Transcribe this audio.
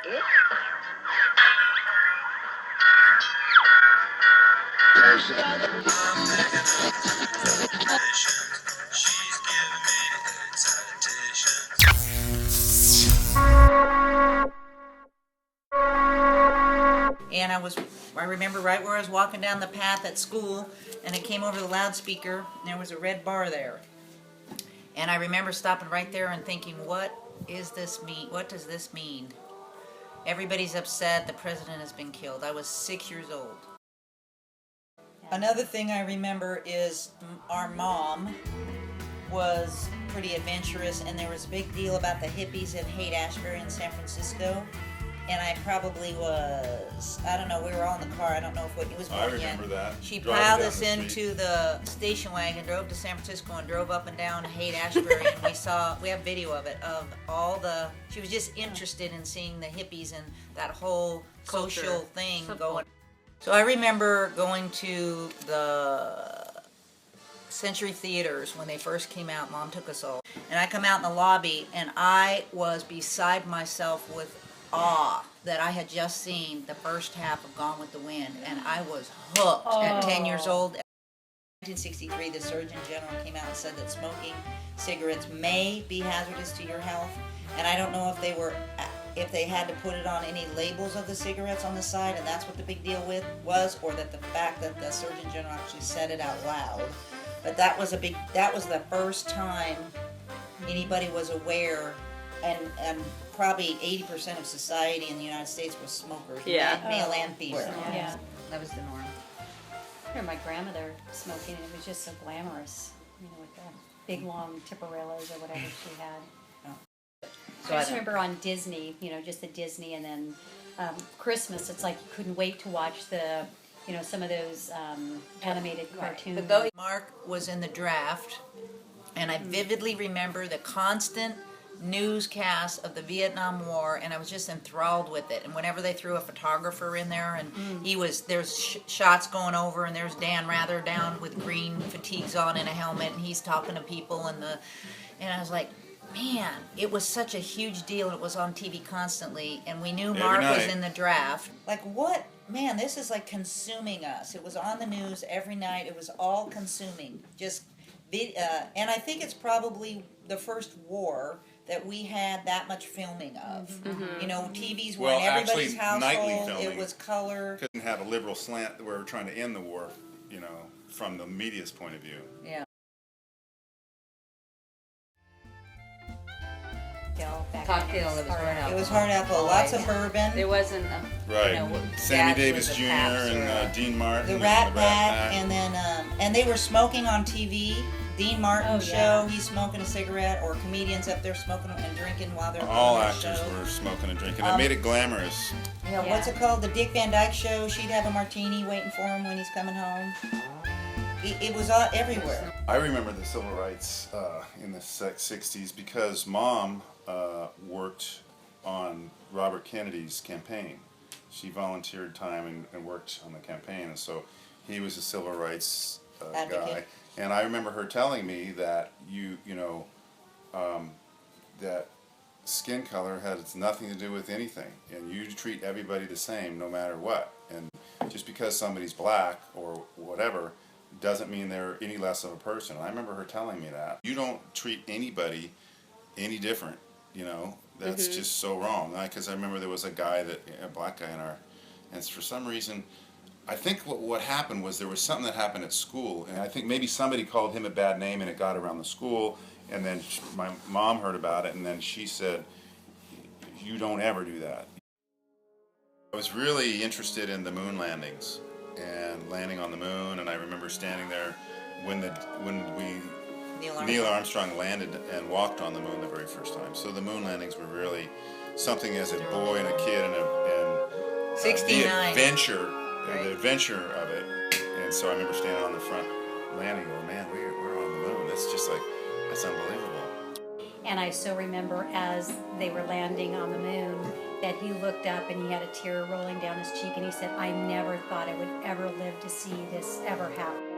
And I remember right where I was walking down the path at school, and it came over the loudspeaker, and there was a red bar there. And I remember stopping right there and thinking, what is this mean? What does this mean? Everybody's upset, the president has been killed. I was 6 years old. Another thing I remember is our mom was pretty adventurous, and there was a big deal about the hippies in Haight-Ashbury in San Francisco. And I probably was, I don't know, we were all in the car, I don't know if it was born yet. I remember that. She Driving piled down us the into street. the station wagon, drove to San Francisco, and drove up and down Haight-Ashbury, and we have video of it, of all the, she was just interested in seeing the hippies and that whole social thing going. So I remember going to the Century Theaters when they first came out. Mom took us all. And I come out in the lobby, and I was beside myself with awe that I had just seen the first half of Gone with the Wind, and I was hooked at 10 years old. In 1963, the Surgeon General came out and said that smoking cigarettes may be hazardous to your health, and I don't know if they had to put it on any labels of the cigarettes on the side, and that's what the big deal was, or that the fact that the Surgeon General actually said it out loud. But that was the first time anybody was aware, and probably 80% of society in the United States was smokers, male and female. Yeah. That was the norm. I remember my grandmother smoking, and it was just so glamorous, with the big long tipperillas or whatever she had. So I just remember on Disney, just the Disney, and then Christmas, it's like you couldn't wait to watch the, some of those animated cartoons. But though Mark was in the draft, and I vividly remember the constant newscast of the Vietnam War, and I was just enthralled with it. And whenever they threw a photographer in there, and there's shots going over, and there's Dan Rather down with green fatigues on and a helmet, and he's talking to people, and I was like, man, it was such a huge deal. It was on TV constantly, and we knew Mark was in the draft. Like, what? Man, this is like consuming us. It was on the news every night. It was all consuming. And I think it's probably the first war that we had that much filming of. TVs were in everybody's household. It was color. Couldn't have a liberal slant where we're trying to end the war, from the media's point of view. Yeah. Cocktail, It was hard apple. Lots of bourbon. There wasn't Right. Sammy Davis Jr. and Dean Martin. The Rat Pack, and then and they were smoking on TV. Dean Martin's show, he's smoking a cigarette, or comedians up there smoking and drinking while they're all on their actors show. were smoking and drinking. It made it glamorous. What's it called? The Dick Van Dyke Show. She'd have a martini waiting for him when he's coming home. It was everywhere. I remember the civil rights in the 60s because Mom worked on Robert Kennedy's campaign. She volunteered time and worked on the campaign, and so he was a civil rights guy. And I remember her telling me that that skin color has nothing to do with anything, and you treat everybody the same no matter what. And just because somebody's black or whatever doesn't mean they're any less of a person. And I remember her telling me that. You don't treat anybody any different, That's just so wrong. Because I remember there was a black guy and for some reason, I think what happened was there was something that happened at school, and I think maybe somebody called him a bad name, and it got around the school, and then my mom heard about it, and then she said, "You don't ever do that." I was really interested in the moon landings and landing on the moon, and I remember standing there when Neil Armstrong landed and walked on the moon the very first time. So the moon landings were really something as a boy and a kid, and 69. The adventure of it. And so I remember standing on the front landing going, man, we're on the moon. That's unbelievable. And I still remember as they were landing on the moon that he looked up and he had a tear rolling down his cheek, and he said, I never thought I would ever live to see this ever happen.